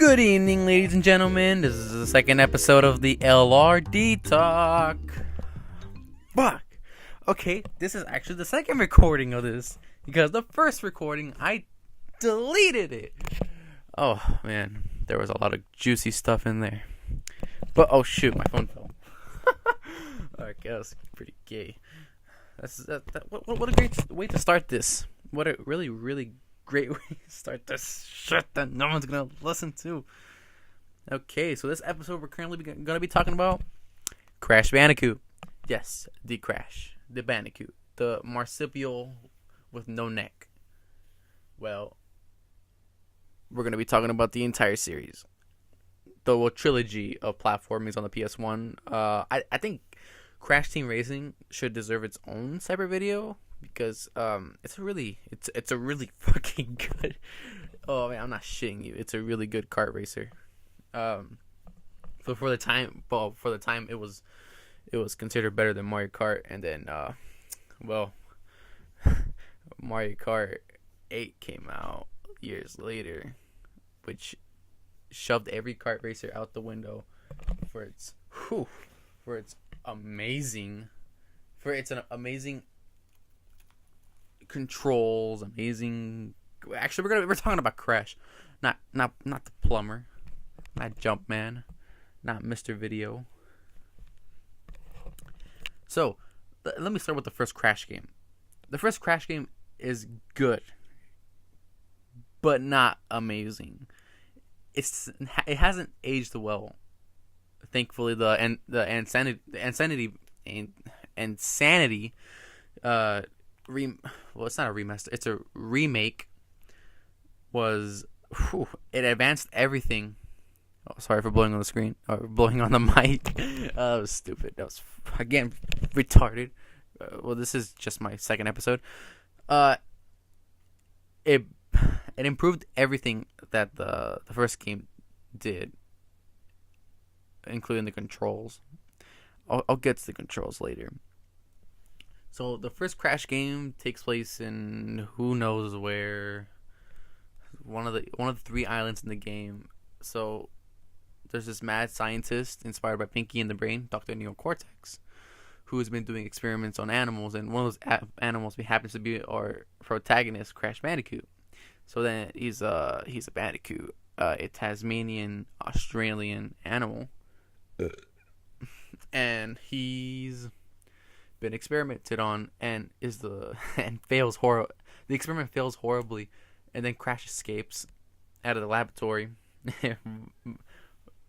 Good evening, ladies and gentlemen. This is the second episode of the LRD Talk. Fuck. Okay, this is actually the second recording of this because the first recording I deleted it. Oh man, there was a lot of juicy stuff in there. But oh shoot, my phone fell. Alright, that's pretty gay. What a great way to start this. What a really great way to start this shit that no one's gonna listen to. Okay, so this episode we're currently gonna be talking about Crash Bandicoot. Yes, the Crash, the Bandicoot, the marsupial with no neck. Well, we're gonna be talking about the entire series, the trilogy of platformings on the PS1. I think Crash Team Racing should deserve its own separate video because it's a really fucking good. Oh man, I'm not shitting you. It's a really good kart racer. For the time, it was considered better than Mario Kart, and then Mario Kart 8 came out years later, which shoved every kart racer out the window for its amazing controls, amazing. Actually, we're talking about Crash, not the plumber, not Jumpman, not Mr. Video. So, let me start with the first Crash game. The first Crash game is good, but not amazing. It hasn't aged well. Thankfully, the Insanity. Well, it's not a remaster. It's a remake. It advanced everything. Oh, sorry for blowing on the screen or blowing on the mic. That was stupid. That was again retarded. Well, this is just my second episode. It improved everything that the first game did, including the controls. I'll get to the controls later. So the first Crash game takes place in who knows where, one of the three islands in the game. So there's this mad scientist inspired by Pinky and the Brain, Dr. Neocortex, who has been doing experiments on animals, and one of those animals happens to be our protagonist, Crash Bandicoot. So then he's a Bandicoot, a Tasmanian Australian animal, and he's been experimented on and fails horribly. The experiment fails horribly, and then Crash escapes out of the laboratory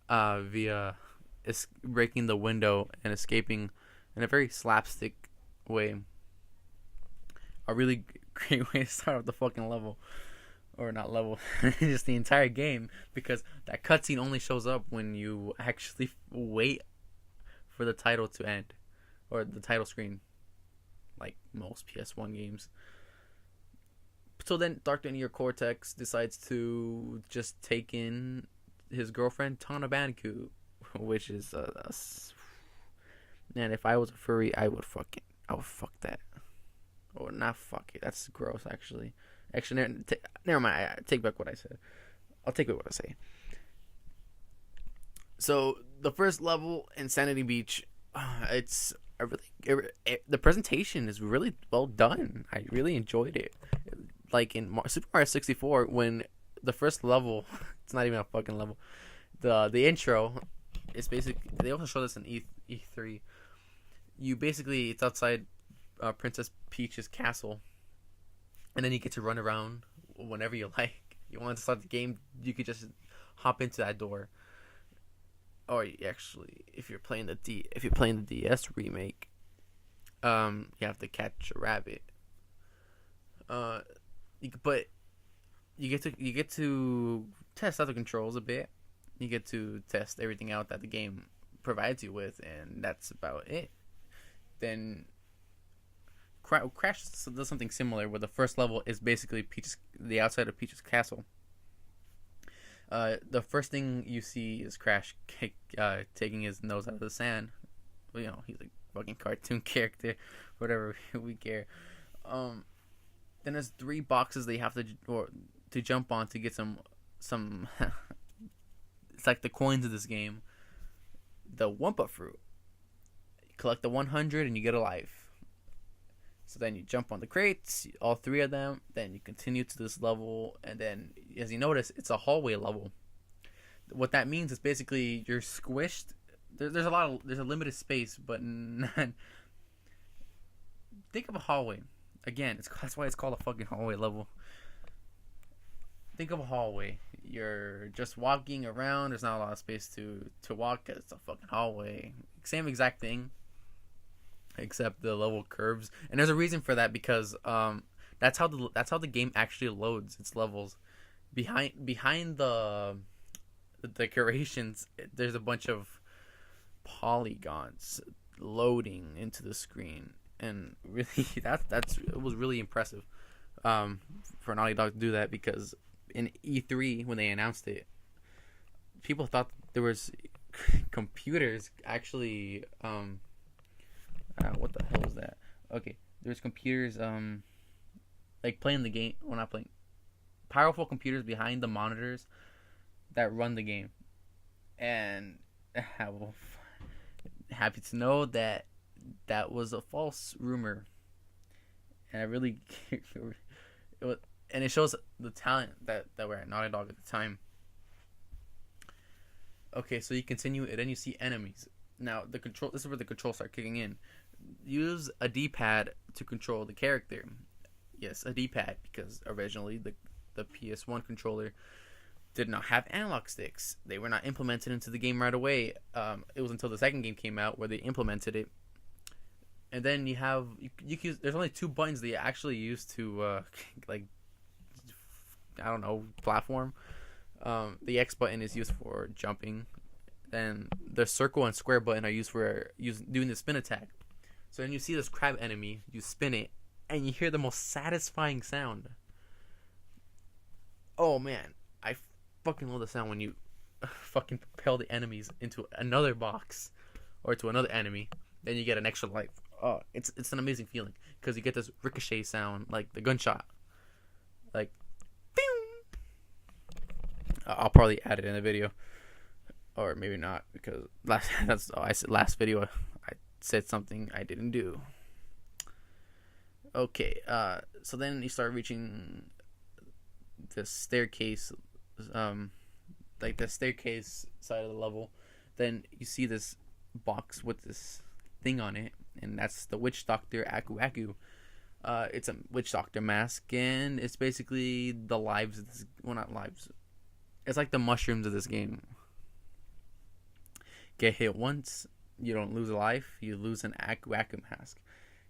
via breaking the window and escaping in a very slapstick way. A really great way to start off the fucking level. Or not level, just the entire game, because that cutscene only shows up when you actually wait for the title to end, or the title screen, like most PS1 games. So then Dr. Neocortex decides to just take in his girlfriend Tana Bandicoot, which is man, if I was a furry, I would fuck that, or not fuck it. That's gross, actually. Never mind. I take back what I said. I'll take back what I say. So the first level, Insanity Beach, the presentation is really well done. I really enjoyed it. Like in Super Mario 64, when the first level, it's not even a fucking level. The intro is basically. They also show this in E3. It's outside Princess Peach's castle. And then you get to run around whenever you like. You want to start the game, you could just hop into that door. Or actually, if you're playing the DS remake, you have to catch a rabbit. But you get to test out the controls a bit. You get to test everything out that the game provides you with, and that's about it. Then Crash does something similar, where the first level is basically the outside of Peach's castle. The first thing you see is Crash taking his nose out of the sand. Well, he's a fucking cartoon character, whatever we care. Then there's 3 boxes they have to jump on to get some It's like the coins of this game. The Wumpa fruit. You collect the 100 and you get a life. So then you jump on the crates, all 3 of them. Then you continue to this level, and then as you notice, it's a hallway level. What that means is basically you're squished. There's a limited space, but think of a hallway. Again, that's why it's called a fucking hallway level. Think of a hallway. You're just walking around. There's not a lot of space to walk because it's a fucking hallway. Same exact thing, except the level curves. And there's a reason for that because that's how the game actually loads its levels. Behind the decorations, there's a bunch of polygons loading into the screen, and really it was really impressive for Naughty Dog to do that, because in E3 when they announced it, people thought there was computers actually what the hell was that? Okay, there's computers like playing the game, well, not playing, powerful computers behind the monitors that run the game. And happy to know that was a false rumor, and I really and it shows the talent that were at Naughty Dog at the time. Okay, so you continue, and then you see enemies. Now this is where the controls start kicking in. Use a D-pad to control the character. Yes, a D-pad, because originally the PS1 controller did not have analog sticks. They were not implemented into the game right away. It was until the second game came out where they implemented it. And then you use, there's only 2 buttons that you actually use to like, I don't know, platform. The X button is used for jumping. Then the circle and square button are used for doing the spin attack. So when you see this crab enemy, you spin it, and you hear the most satisfying sound. Oh man, I fucking love the sound when you fucking propel the enemies into another box or to another enemy. Then you get an extra life. Oh, it's an amazing feeling, because you get this ricochet sound, like the gunshot, like. Pew! I'll probably add it in the video, or maybe not, because last video I said something I didn't do. Okay, so then you start reaching the staircase, like the staircase side of the level. Then you see this box with this thing on it, and that's the Witch Doctor Aku Aku. It's a Witch Doctor mask, and it's basically the lives of this, well, not lives, it's like the mushrooms of this game. Get hit once, you don't lose a life, you lose an Aku Aku mask.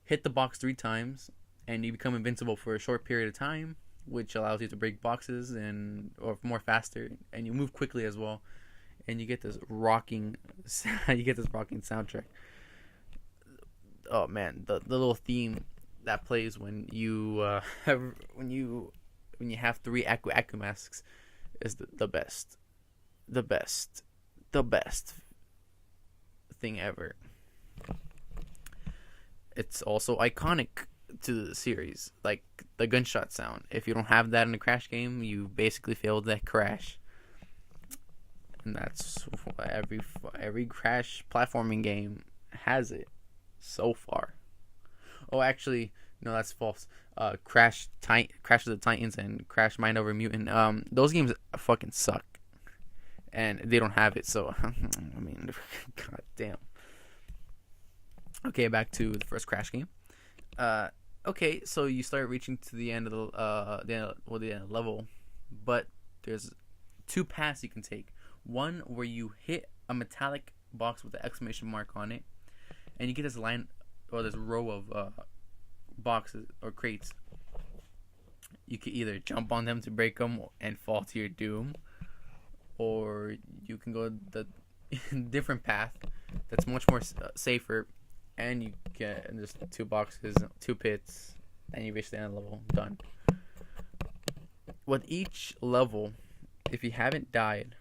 Hit the box 3 times, and you become invincible for a short period of time, which allows you to break boxes or more faster, and you move quickly as well. And you get this rocking soundtrack. Oh man, the little theme that plays when you have 3 Aku Aku masks is the best thing ever. It's also iconic to the series, like the gunshot sound. If you don't have that in a Crash game, you basically failed that Crash. And that's every Crash platforming game has it so far. Oh, actually, no, that's false. Crash of the Titans and Crash Mind Over Mutant. Those games fucking suck, and they don't have it. So, I mean, god damn. Okay, back to the first Crash game. Okay, so you start reaching to the end of the end of the level, but there's 2 paths you can take. One where you hit a metallic box with the exclamation mark on it, and you get this line or this row of boxes or crates. You can either jump on them to break them and fall to your doom, or you can go the different path that's much more safer, and you get just 2 boxes, 2 pits, and you reach the end of the level. Done. With each level, if you haven't died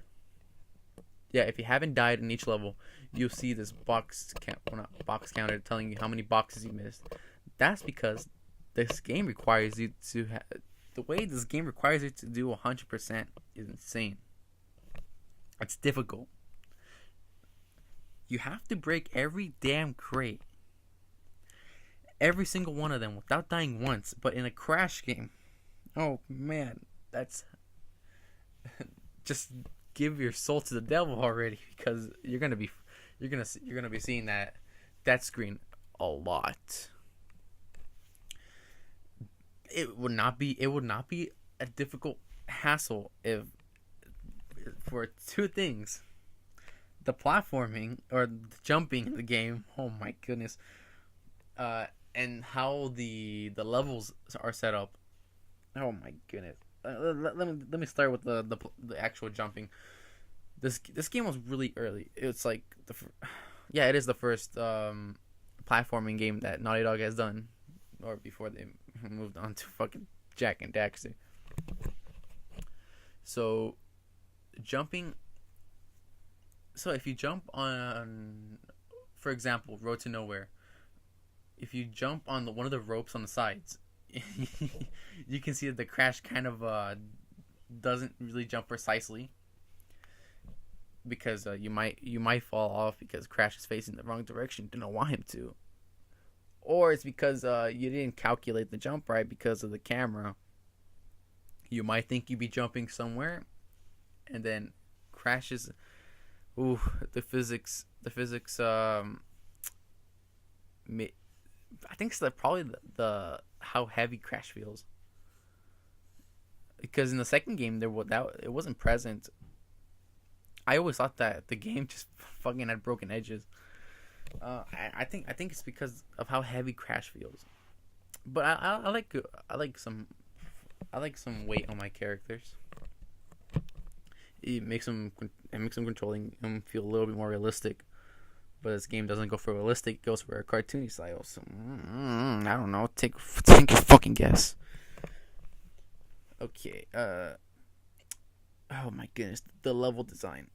in each level, you'll see this box counter telling you how many boxes you missed. That's because this game requires you to the way this game requires you to do 100% is insane. It's difficult. You have to break every damn crate. Every single one of them without dying once, but in a crash game. Oh man, that's just give your soul to the devil already, because you're gonna be seeing that screen a lot. It would not be a difficult hassle if for two things: the platforming or the jumping in the game. Oh my goodness. And how the levels are set up. Oh my goodness. Let me start with the actual jumping. This game was really early. It's like it is the first platforming game that Naughty Dog has done, or before they moved on to fucking Jak and Daxter. So jumping. So if you jump on, for example, Road to Nowhere. If you jump on one of the ropes on the sides, you can see that the Crash kind of doesn't really jump precisely, because you might fall off because Crash is facing the wrong direction. Didn't want him to, or it's because you didn't calculate the jump right because of the camera. You might think you'd be jumping somewhere, and then crashes. Ooh, the physics. I think it's probably the how heavy Crash feels, because in the second game it wasn't present. I always thought that the game just fucking had broken edges. I think it's because of how heavy Crash feels. But I like some weight on my characters. It makes them controlling them feel a little bit more realistic. But this game doesn't go for realistic; it goes for a cartoony style. So I don't know. Take a fucking guess. Okay. Oh my goodness, the level design.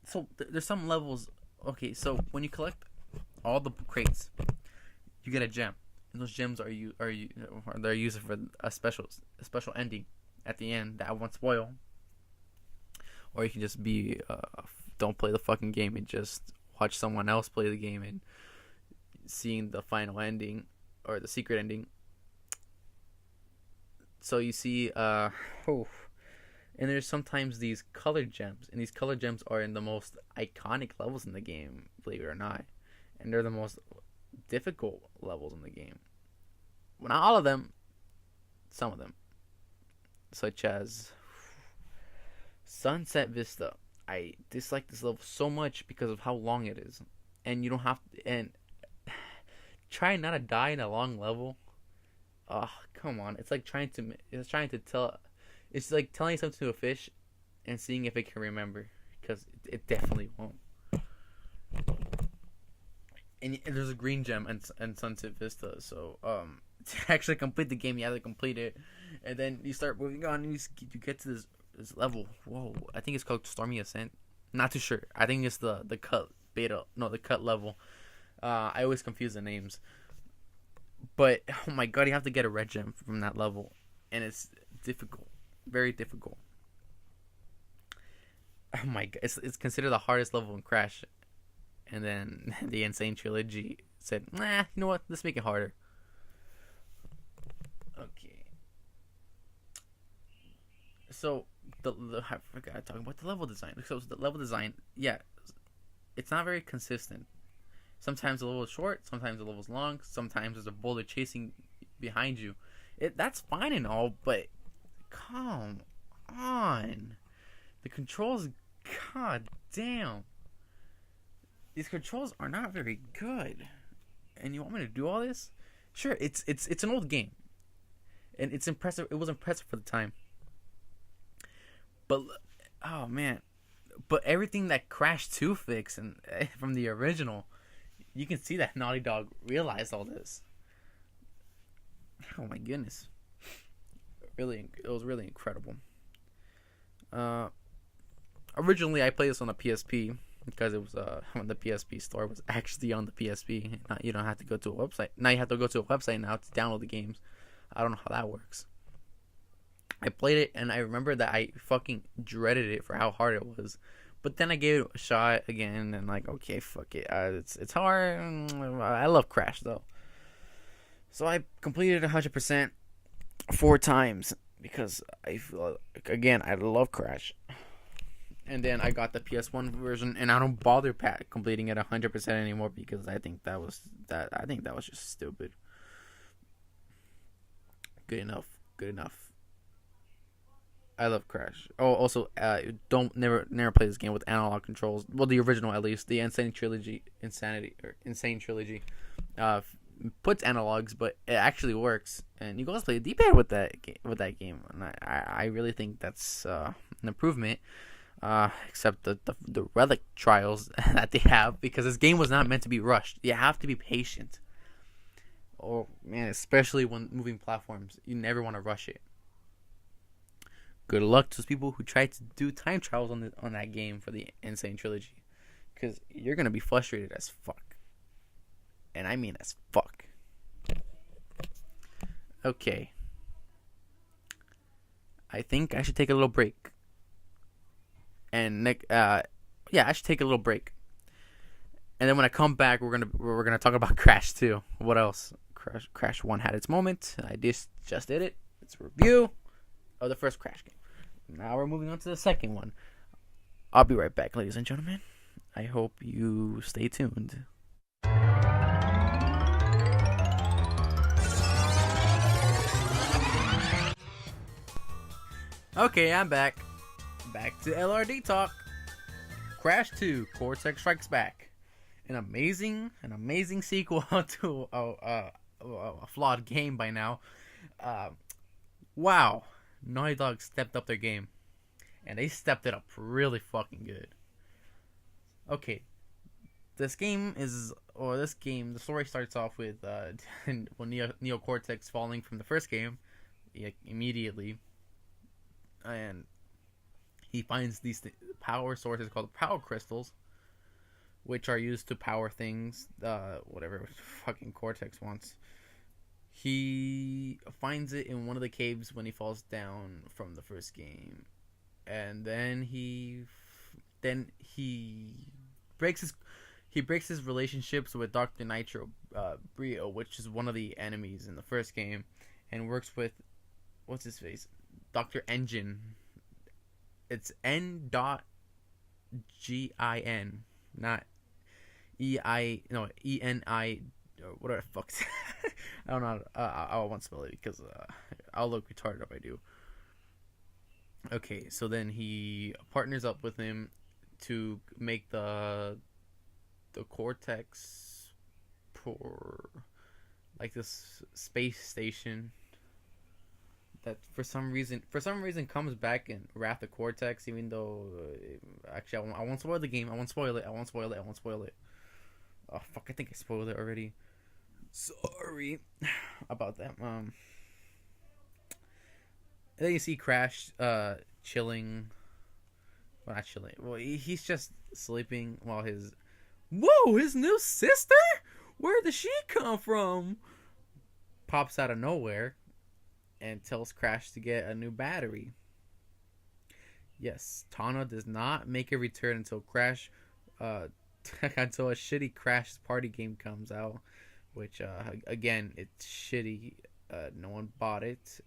So there's some levels. Okay, so when you collect all the crates, you get a gem, and those gems they're used for a special ending at the end that won't spoil. Or you can just don't play the fucking game and just watch someone else play the game and seeing the final ending or the secret ending. So you see, and there's sometimes these colored gems, and these colored gems are in the most iconic levels in the game, believe it or not, and they're the most difficult levels in the game. Well, not all of them, some of them, such as Sunset Vista. I dislike this level so much because of how long it is, and you don't have to, and try not to die in a long level. Oh, come on! It's like it's like telling something to a fish, and seeing if it can remember, because it definitely won't. And there's a green gem and Sunset Vista, so to actually complete the game, you have to complete it, and then you start moving on, and you get to this level. Whoa, I think it's called Stormy Ascent. Not too sure. I think it's the cut beta. No, the cut level. I always confuse the names. But oh my god, you have to get a red gem from that level, and it's difficult, very difficult. Oh my god, it's considered the hardest level in Crash, and then the Insane Trilogy said, "Nah, you know what? Let's make it harder." Okay. So I forgot talking about the level design. So the level design, yeah, it's not very consistent. Sometimes the level is short, sometimes the level is long, sometimes there's a boulder chasing behind you. That's fine and all, but come on, the controls, god damn, these controls are not very good. And you want me to do all this? Sure, it's an old game, and it's impressive. It was impressive for the time. But oh man, but everything that Crash 2 fixed and from the original, you can see that Naughty Dog realized all this. Oh my goodness, it was really incredible. Originally I played this on the PSP because it was when the PSP store was actually on the PSP. You don't have to go to a website. Now you have to go to a website now to download the games. I don't know how that works. I played it and I remember that I fucking dreaded it for how hard it was. But then I gave it a shot again and like, okay, fuck it. It's hard. I love Crash though. So I completed 100% 4 times because I feel again I love Crash. And then I got the PS1 version, and I don't bother completing it 100% anymore because I think that was just stupid. Good enough. Good enough. I love Crash. Oh, also, don't never play this game with analog controls. Well, the original at least, the Insane Trilogy, uh, puts analogs, but it actually works, and you can also play the D-pad with that game, and I really think that's an improvement. Except the relic trials that they have, because this game was not meant to be rushed. You have to be patient. Oh man, especially when moving platforms, you never want to rush it. Good luck to those people who try to do time trials on that game for the Insane Trilogy, because you're gonna be frustrated as fuck, and I mean as fuck. Okay, I think I should take a little break. And yeah, I should take a little break. And then when I come back, we're gonna talk about Crash 2. What else? Crash 1 had its moment. I just did it. It's a review of the first Crash game. Now we're moving on to the second one. I'll be right back, ladies and gentlemen. I hope you stay tuned. Okay, I'm back. Back to LRD talk. Crash 2: Cortex Strikes Back. An amazing sequel to a flawed game by now. Wow, Naughty Dog stepped up their game, and they stepped it up really fucking good. Okay, the story starts off with Neo Cortex falling from the first game, immediately, and he finds these power sources called power crystals, which are used to power things, whatever fucking Cortex wants. He finds it in one of the caves when he falls down from the first game, and then he breaks his relationships with Dr. Nitro Brio, which is one of the enemies in the first game, and works with what's his face, Dr. Engine. It's N.Gin, not ENI, whatever the fuck. I don't know. I won't spell it because I'll look retarded if I do. Okay, so then he partners up with him to make the Cortex for like this space station that for some reason comes back in Wrath of Cortex, even though actually I won't spoil the game. I won't spoil it. Oh fuck! I think I spoiled it already. Sorry about that. And then you see Crash chilling. Well, not chilling. Well, he's just sleeping while his new sister. Where did she come from? Pops out of nowhere and tells Crash to get a new battery. Yes, Tana does not make a return until until a shitty Crash party game comes out, which again, it's shitty. No one bought it,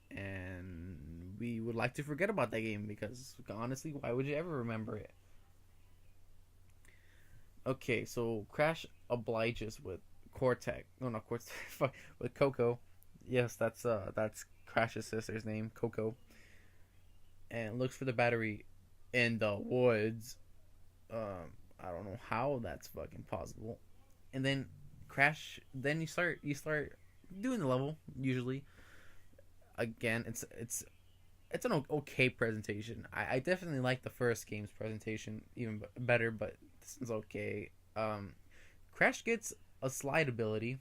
and we would like to forget about that game because honestly, why would you ever remember it? Okay, so Crash obliges with Cortex. No, not Cortex. With Coco. Yes, that's Crash's sister's name, Coco. And looks for the battery in the woods. I don't know how that's fucking possible. And then Crash. Then you start doing the level usually. Again, it's an okay presentation. I definitely like the first game's presentation even better, but this is okay. Crash gets a slide ability.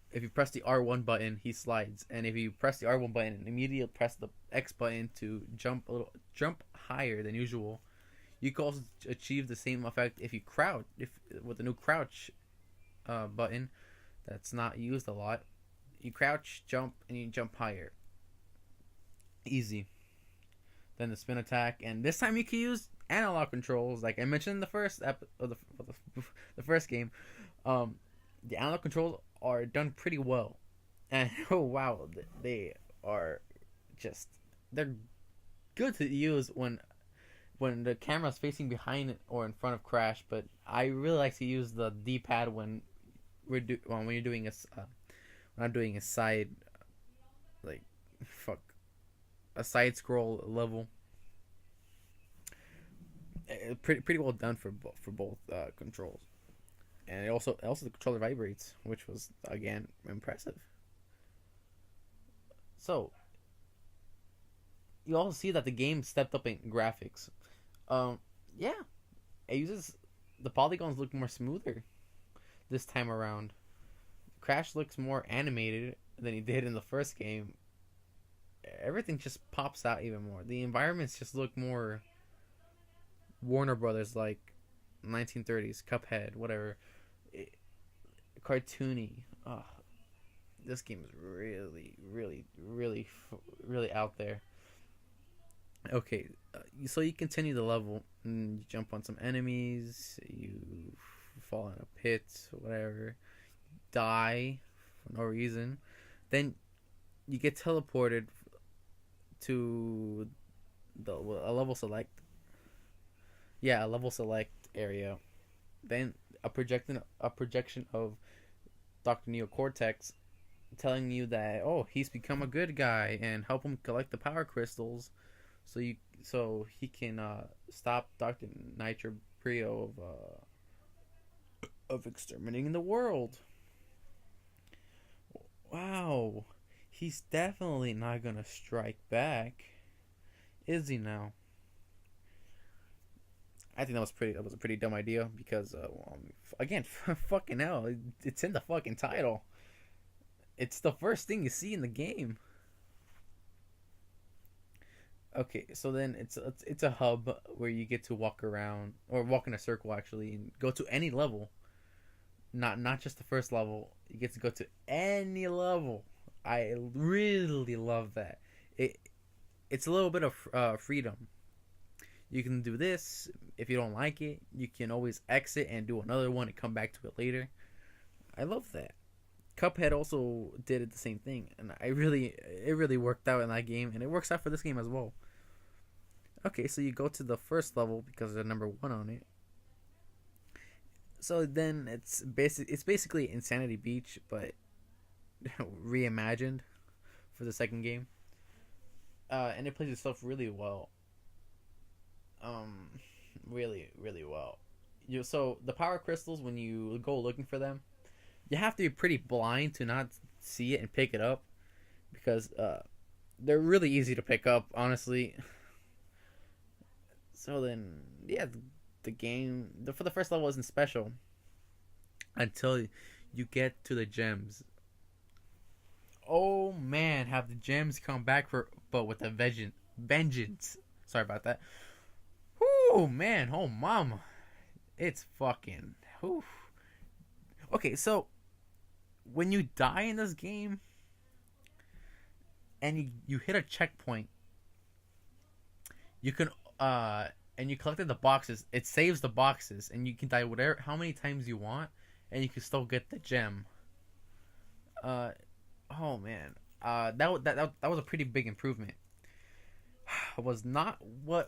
If you press the R1 button, he slides, and if you press the R1 button and immediately press the X button to jump higher than usual, you can also achieve the same effect if you crouch. With the new crouch button, that's not used a lot. You crouch, jump, and you jump higher. easy. Then the spin attack, and this time you can use analog controls, like I mentioned in the first the first game. Um, the analog controls are done pretty well, and oh wow, they are just they're good to use when the camera's facing behind it or in front of Crash. But I really like to use the D-pad when when you're doing when I'm doing a side like fuck a side scroll level. Pretty well done for both controls, and also the controller vibrates, which was again impressive. So you also see that the game stepped up in graphics. Um, yeah, it uses the polygons look more smoother this time around. Crash looks more animated than he did in the first game. Everything just pops out even more. The environments just look more Warner Brothers, like 1930s, Cuphead, whatever. Cartoony. Oh, this game is really out there. Okay, so you continue the level, and you jump on some enemies, you fall in a pit, whatever, die for no reason. Then you get teleported to a level select. Yeah, a level select area. Then a projection of Dr. Neocortex telling you that he's become a good guy and help him collect the power crystals so he can stop Dr. Nitro Prio of exterminating the world. Wow. He's definitely not gonna strike back, is he now? I think that was a pretty dumb idea because again, fucking hell, it's in the fucking title. It's the first thing you see in the game. Okay, so then it's a hub where you get to walk around or walk in a circle actually and go to any level. Not just the first level. You get to go to any level. I really love that. It's a little bit of freedom. You can do this. If you don't like it, you can always exit and do another one and come back to it later. I love that. Cuphead also did it the same thing, and it really worked out in that game, and it works out for this game as well. Okay, so you go to the first level because there's number 1 on it. So then it's basically Insanity Beach, but reimagined for the second game, and it plays itself really well. Really well. So the power crystals, when you go looking for them, you have to be pretty blind to not see it and pick it up because they're really easy to pick up, honestly. So then, yeah, the game for the first level isn't special until you get to the gems. Oh man, have the gems come back but with a vengeance. Sorry about that. Oh man, oh mama, it's fucking. Whew. Okay, so when you die in this game and you hit a checkpoint, you can and you collected the boxes, it saves the boxes and you can die how many times you want and you can still get the gem. Oh man. That was a pretty big improvement. What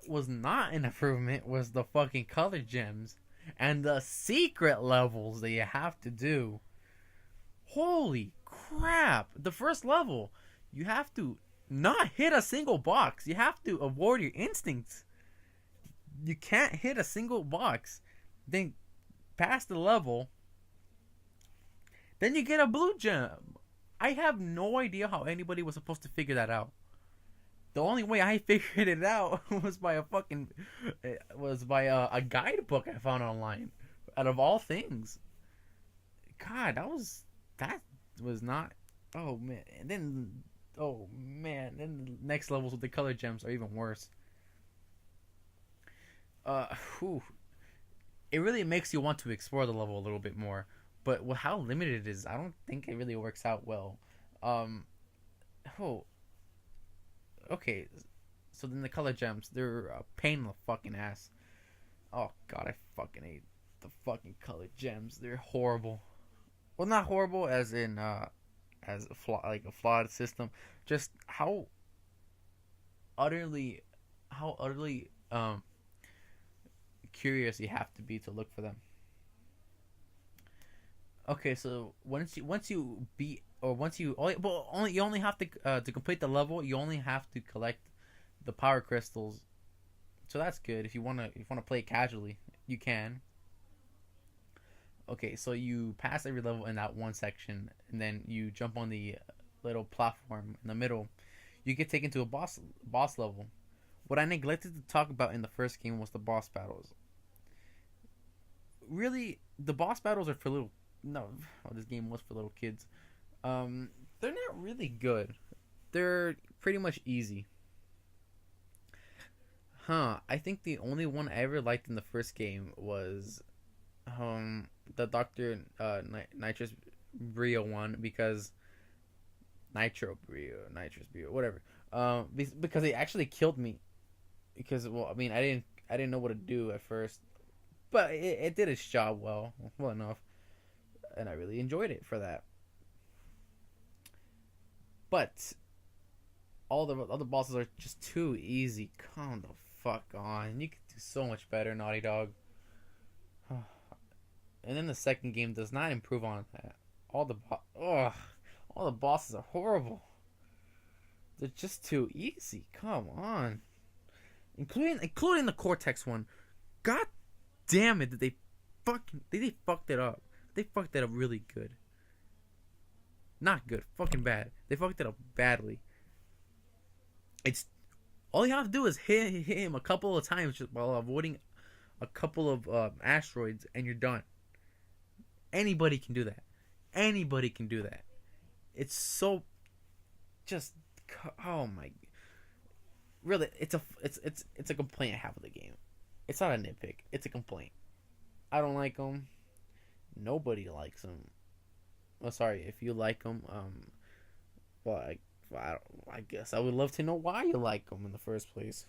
was not an improvement was the fucking color gems and the secret levels that you have to do. Holy crap! The first level, you have to not hit a single box. You have to avoid your instincts. You can't hit a single box. Then pass the level. Then you get a blue gem. I have no idea how anybody was supposed to figure that out. The only way I figured it out was by a guidebook I found online. Out of all things, God, that was not. Oh man, and then then the next levels with the color gems are even worse. Whew. It really makes you want to explore the level a little bit more, but with how limited it is, I don't think it really works out well. Oh, okay, so then the color gems, they're a pain in the fucking ass. Oh god, I fucking hate the fucking colored gems. They're horrible. Well, not horrible as in as a like a flawed system. Just utterly how utterly curious you have to be to look for them. Okay, so once you beat or once you only well only you only have to complete the level. You only have to collect the power crystals. So that's good if you wanna play it casually, you can. Okay, so you pass every level in that one section, and then you jump on the little platform in the middle. You get taken to a boss level. What I neglected to talk about in the first game was the boss battles. Really, the boss battles are for little. No, oh, this game was for little kids. They're not really good. They're pretty much easy. Huh? I think the only one I ever liked in the first game was the Doctor Nitrous Brio one because Nitrous Brio, whatever. Because it actually killed me. Because well, I mean, I didn't know what to do at first, but it did its job well enough, and I really enjoyed it for that. But all the other bosses are just too easy. Come the fuck on, you could do so much better, Naughty Dog. And then the second game does not improve on that. Ugh, all the bosses are horrible. They're just too easy. Come on, including the Cortex one. God damn it! Did they fucked it up? They fucked it up really good. Not good, fucking bad. They fucked it up badly. It's all you have to do is hit him a couple of times just while avoiding a couple of asteroids, and you're done. Anybody can do that. Anybody can do that. It's so just oh my. Really, it's a complaint I have with the game. It's not a nitpick. It's a complaint. I don't like them. Nobody likes them. Well, sorry if you like them. Well, I guess I would love to know why you like them in the first place.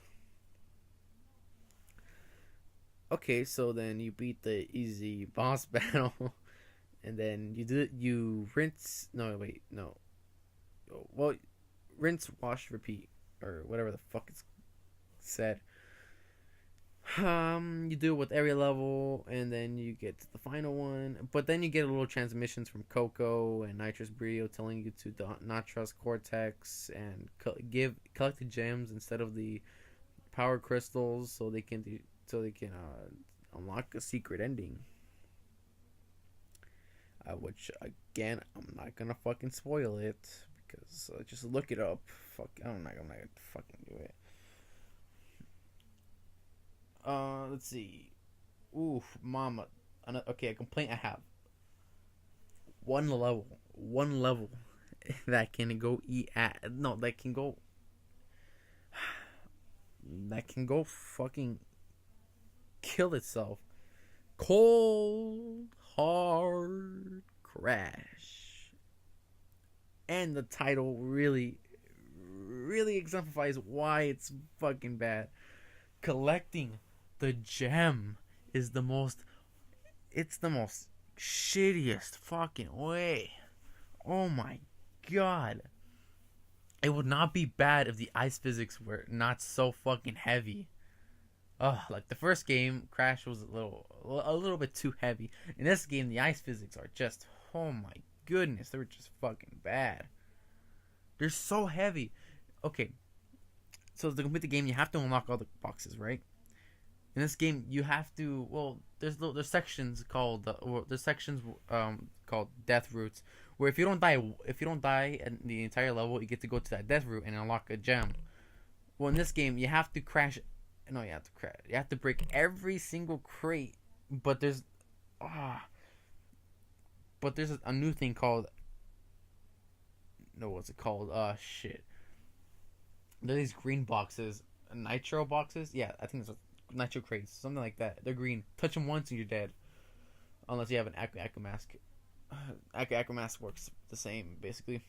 Okay, so then you beat the easy boss battle, and then you rinse. No, wait, no. Well, rinse, wash, repeat, or whatever the fuck it's said. You do it with every level, and then you get to the final one. But then you get a little transmissions from Coco and Nitrous Brio telling you to not trust Cortex and collect the gems instead of the power crystals, so they can unlock a secret ending. Which again, I'm not gonna fucking spoil it because just look it up. Fuck, I'm not gonna fucking do it. Let's see. Oof, mama. Okay, a complaint I have. One level that can go eat at no, that can go fucking kill itself. Cold Hard Crash. And the title really exemplifies why it's fucking bad. Collecting the gem is the most shittiest fucking way. Oh my god. It would not be bad if the ice physics were not so fucking heavy. Like the first game, Crash was a little bit too heavy. In this game, the ice physics are just, oh my goodness, they were just fucking bad. They're so heavy. Okay, so to complete the game, you have to unlock all the boxes, right? In this game, you have to. Well, there's sections called death routes, where if you don't die in the entire level, you get to go to that death route and unlock a gem. Well, in this game, you have to crash. No, you have to crash. You have to break every single crate, but there's a new thing called. No, what's it called? Shit. There's these green boxes, nitro boxes. Yeah, I think it's nitro crates, something like that. They're green. Touch them once and you're dead, unless you have an Aqua mask. Aqua mask works the same, basically.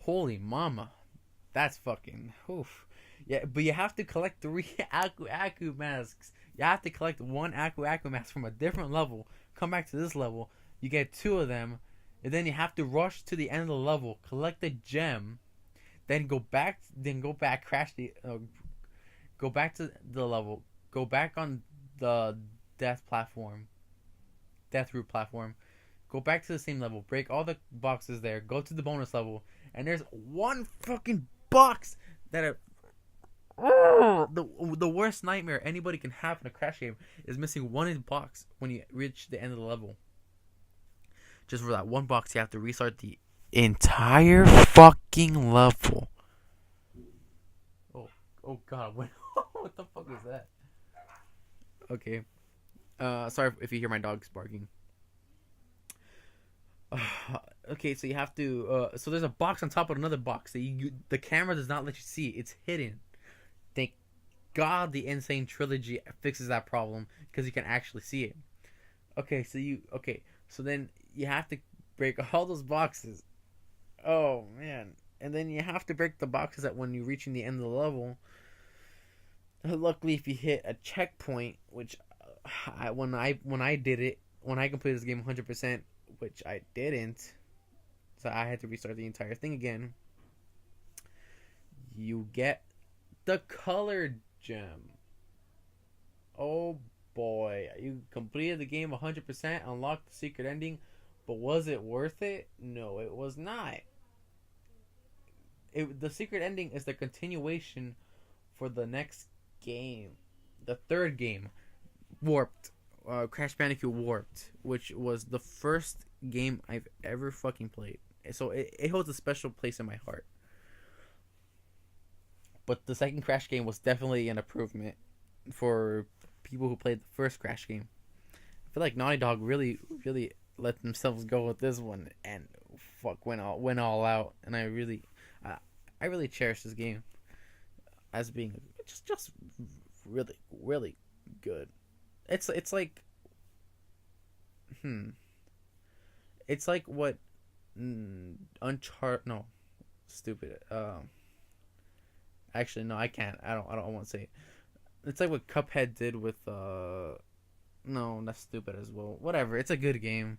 Holy mama, That's fucking oof. Yeah, but you have to collect 3 Aku Aku masks. You have to collect 1 Aku Aku mask from a different level. Come back to this level. You get 2 of them, and then you have to rush to the end of the level, collect the gem, then go back. Crash the. Go back to the level. Go back on the death route platform. Go back to the same level. Break all the boxes there. Go to the bonus level, and there's 1 fucking box that the worst nightmare anybody can have in a Crash game is missing 1 box when you reach the end of the level. Just for that 1 box, you have to restart the entire fucking level. Oh god, what the fuck was that? Okay. Sorry if you hear my dogs barking. Okay, so you have to. So there's a box on top of another box that the camera does not let you see. It's hidden. Thank God the Insane Trilogy fixes that problem because you can actually see it. So then you have to break all those boxes. Oh man, and then you have to break the boxes that when you're reaching the end of the level. Luckily, if you hit a checkpoint, which when I completed this game 100%, which I didn't, so I had to restart the entire thing again. You get the colored gem. Oh boy, you completed the game 100%, unlocked the secret ending, but was it worth it? No, it was not. The secret ending is the continuation for the next game, the 3rd game, Warped, Crash Bandicoot Warped, which was the first game I've ever fucking played. So it holds a special place in my heart. But the second Crash game was definitely an improvement for people who played the first Crash game. I feel like Naughty Dog really let themselves go with this one and went all out. And I really cherish this game as being just really good. It's like it's like what Uncharted. No, stupid. Actually, no, I can't. I don't want to say it. It's like what Cuphead did with No, that's stupid as well. Whatever. It's a good game.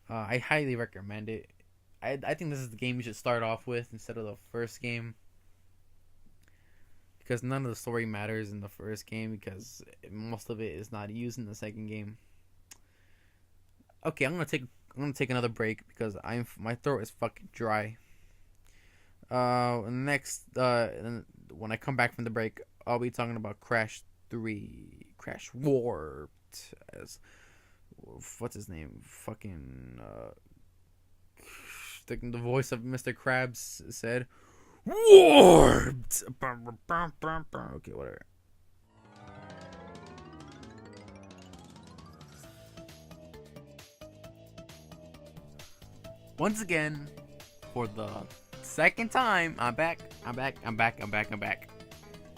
I highly recommend it. I think this is the game you should start off with instead of the first game. Because none of the story matters in the first game because most of it is not used in the second game. Okay, I'm gonna take another break because my throat is fucking dry. Next, when I come back from the break, I'll be talking about Crash 3, Crash Warped, as what's his name? Fucking the voice of Mr. Krabs said. Warped. Okay, whatever. Once again, for the second time, I'm back.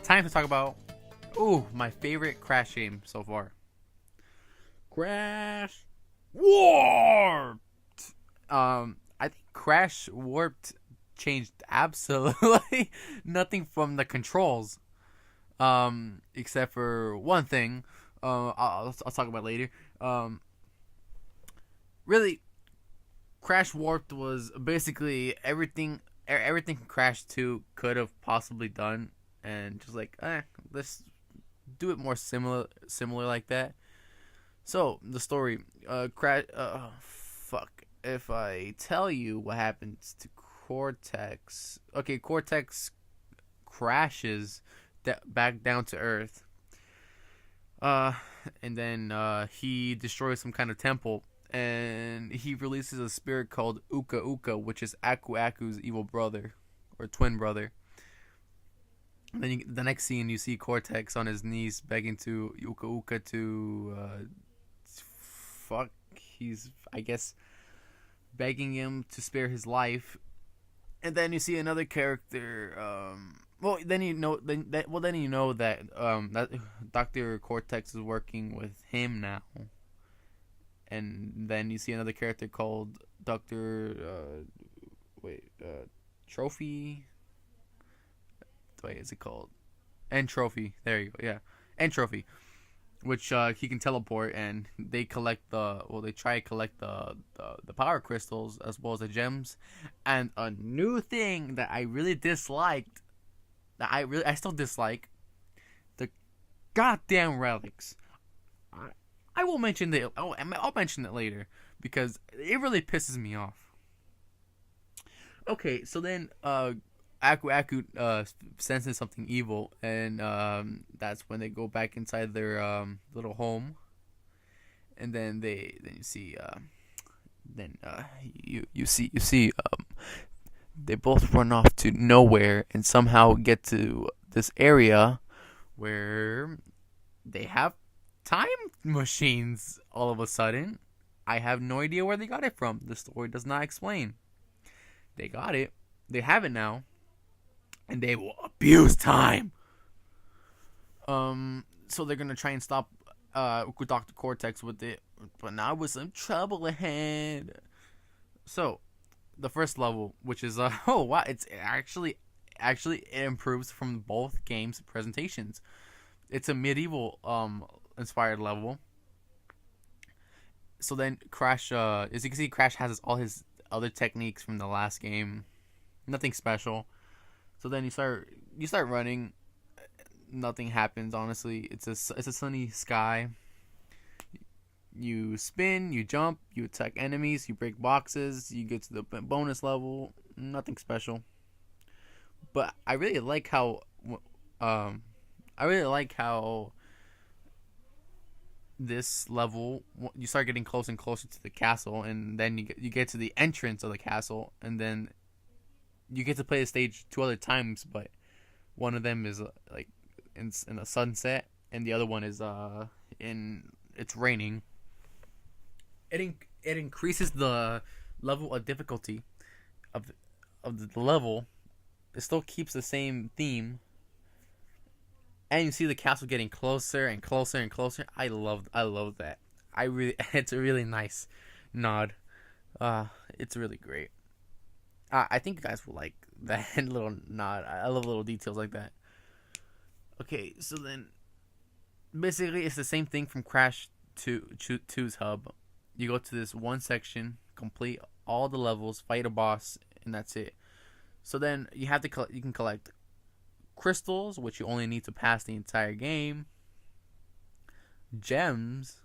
Time to talk about my favorite Crash game so far. Crash Warped. I think Crash Warped changed absolutely nothing from the controls, except for one thing. I'll talk about later. Really, Crash Warped was basically everything Crash 2 could have possibly done, and just like, let's do it more similar like that. So the story, fuck. If I tell you what happens to Cortex, okay, Cortex crashes back down to Earth, and then he destroys some kind of temple, and he releases a spirit called Uka Uka, which is Aku Aku's evil brother or twin brother. And then the next scene, you see Cortex on his knees begging to Uka Uka to he's, I guess, begging him to spare his life. And then you see another character. Then you know that that Dr. Cortex is working with him now. And then you see another character called Dr. Trophy. wait, is it called? End trophy. There you go. Yeah, end trophy. Which he can teleport, and they collect they try to collect the power crystals as well as the gems. And a new thing that I really disliked, I still dislike, the goddamn relics. I will mention I'll mention it later because it really pisses me off. Okay, so then Aku senses something evil, and that's when they go back inside their little home, and then you see you see they both run off to nowhere and somehow get to this area where they have time machines all of a sudden. I have no idea where they got it from. The story does not explain. They got it. They have it now. And they will abuse time. So they're gonna try and stop Dr. Cortex with it, but now with some trouble ahead. So, the first level, which is oh wow, it's actually it improves from both games' presentations. It's a medieval inspired level. So then Crash, as you can see, Crash has all his other techniques from the last game. Nothing special. So then you start running. Nothing happens. Honestly, it's a sunny sky. You spin, you jump, you attack enemies, you break boxes, you get to the bonus level. Nothing special. But I really like how this level, you start getting closer and closer to the castle, and then you get to the entrance of the castle, and then you get to play the stage 2 other times, but one of them is like in the sunset, and the other one is it's raining. It increases the level of difficulty of the level. It still keeps the same theme, and you see the castle getting closer and closer and closer. I love that. It's a really nice nod. It's really great. I think you guys will like that little nod. I love little details like that. Okay, so then basically it's the same thing from Crash 2's hub. You go to this one section, complete all the levels, fight a boss, and that's it. So then you can collect crystals, which you only need to pass the entire game. Gems,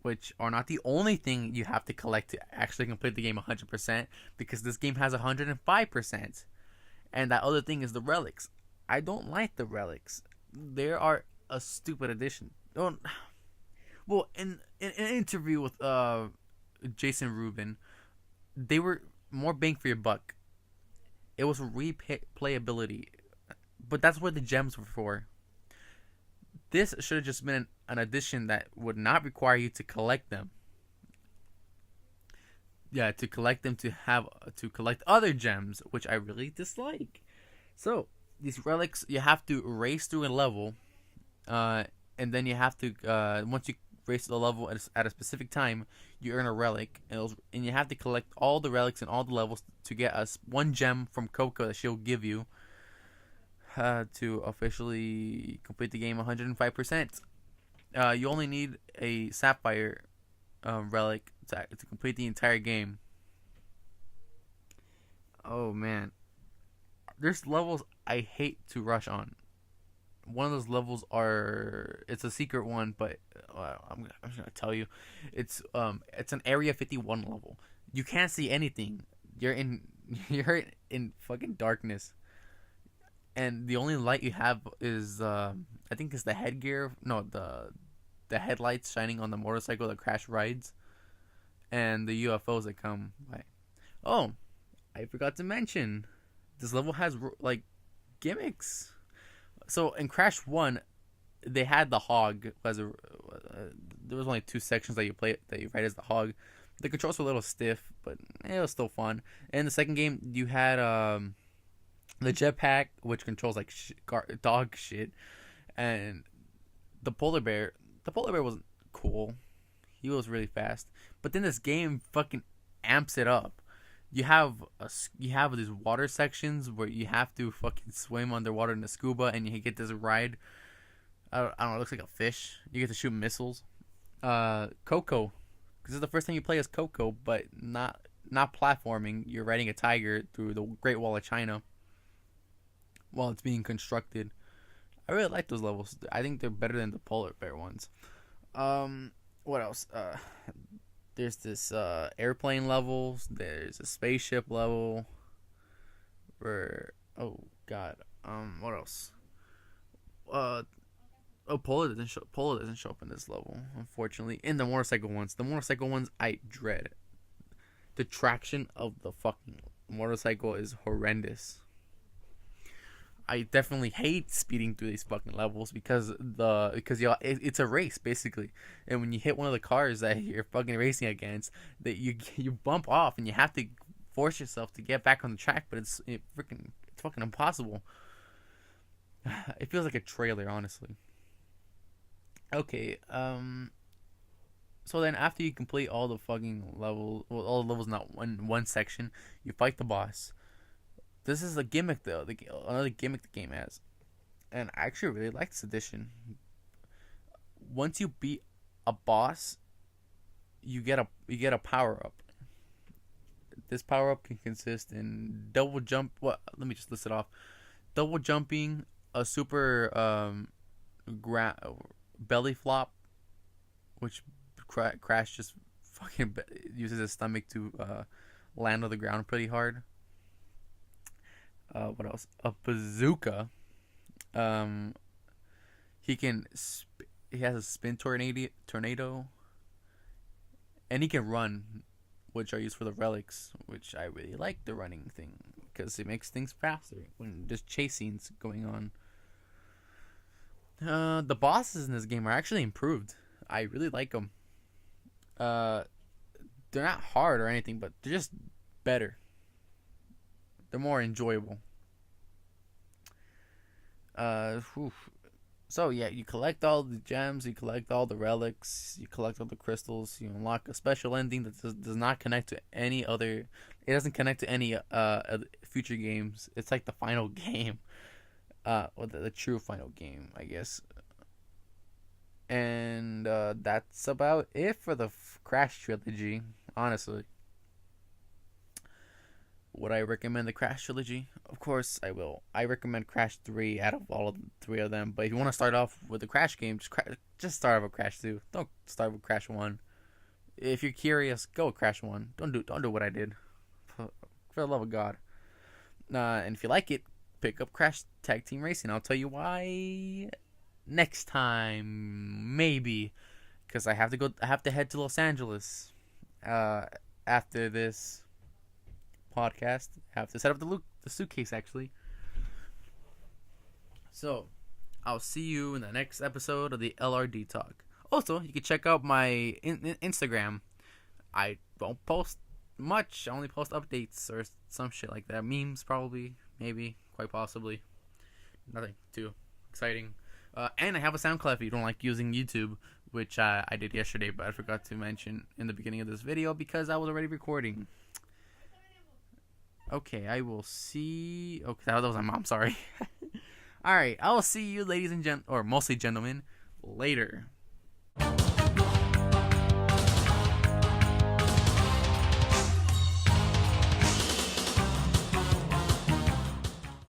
which are not the only thing you have to collect to actually complete the game 100%, because this game has 105%. And that other thing is the relics. I don't like the relics. They are a stupid addition. Well, in an interview with Jason Rubin, they were more bang for your buck. It was replayability, but that's what the gems were for. This should have just been an addition that would not require you to collect them. Yeah, to collect them to collect other gems, which I really dislike. So these relics, you have to race through a level, and then you have to once you race the level at a specific time, you earn a relic, and you have to collect all the relics in all the levels to get us one gem from Coco that she'll give you to officially complete the game 105%. You only need a sapphire relic to complete the entire game. Oh man, there's levels I hate to rush on. One of those levels it's a secret one, but I'm just gonna tell you, it's an Area 51 level. You can't see anything. You're in fucking darkness, and the only light you have is I think it's the headgear. No, the headlights shining on the motorcycle that Crash rides, and the UFOs that come by. Oh, I forgot to mention, this level has like gimmicks. So in Crash 1, they had the hog there was only 2 sections that you ride as the hog. The controls were a little stiff, but it was still fun. In the second game, you had the jetpack, which controls like dog shit, and the polar bear. The polar bear wasn't cool. He was really fast, but then this game fucking amps it up. you have these water sections where you have to fucking swim underwater in the scuba, and you get this ride. I don't know. It looks like a fish. You get to shoot missiles. Coco. This is the first time you play as Coco, but not platforming. You're riding a tiger through the Great Wall of China while it's being constructed. I really like those levels. I think they're better than the polar bear ones. What else? There's this airplane levels. There's a spaceship level. Where oh god. What else? Polo doesn't show up in this level, unfortunately. In the motorcycle ones I dread. The traction of the fucking motorcycle is horrendous. I definitely hate speeding through these fucking levels because it's a race basically, and when you hit one of the cars that you're fucking racing against, that you bump off and you have to force yourself to get back on the track, but it's fucking impossible. It feels like a trailer, honestly. Okay, so then after you complete all the fucking levels, well, all the levels in that one section, you fight the boss. This is a gimmick though, another gimmick the game has, and I actually really like this edition. Once you beat a boss, you get a power up. This power up can consist in double jump. What? Let me just list it off: double jumping, a super belly flop, which Crash just fucking uses his stomach to land on the ground pretty hard. What else? A bazooka. He has a spin tornado, and he can run, which are used for the relics. Which I really like the running thing because it makes things faster when there's chase scenes going on. The bosses in this game are actually improved. I really like them. They're not hard or anything, but they're just better. They're more enjoyable. So yeah, you collect all the gems, you collect all the relics, you collect all the crystals, you unlock a special ending that does not connect to any other. It doesn't connect to any future games. It's like the final game, the true final game, I guess. And that's about it for the Crash trilogy. Honestly, would I recommend the Crash trilogy? Of course I will. I recommend Crash 3 out of all of the three of them. But if you want to start off with the Crash game, just start off with Crash 2. Don't start with Crash 1. If you're curious, go with Crash 1. Don't do what I did. For the love of God. And if you like it, pick up Crash Tag Team Racing. I'll tell you why next time, maybe, because I have to head to Los Angeles after this podcast. I have to set up the suitcase actually. So I'll see you in the next episode of the LRD Talk. Also, you can check out my Instagram. I don't post much. I only post updates or some shit like that. Memes, probably, maybe, quite possibly. Nothing too exciting. And I have a SoundCloud if you don't like using YouTube, which I did yesterday, but I forgot to mention in the beginning of this video because I was already recording. Okay, I will see. Okay, that was my mom. Sorry. All right, I will see you, ladies and or mostly gentlemen, later.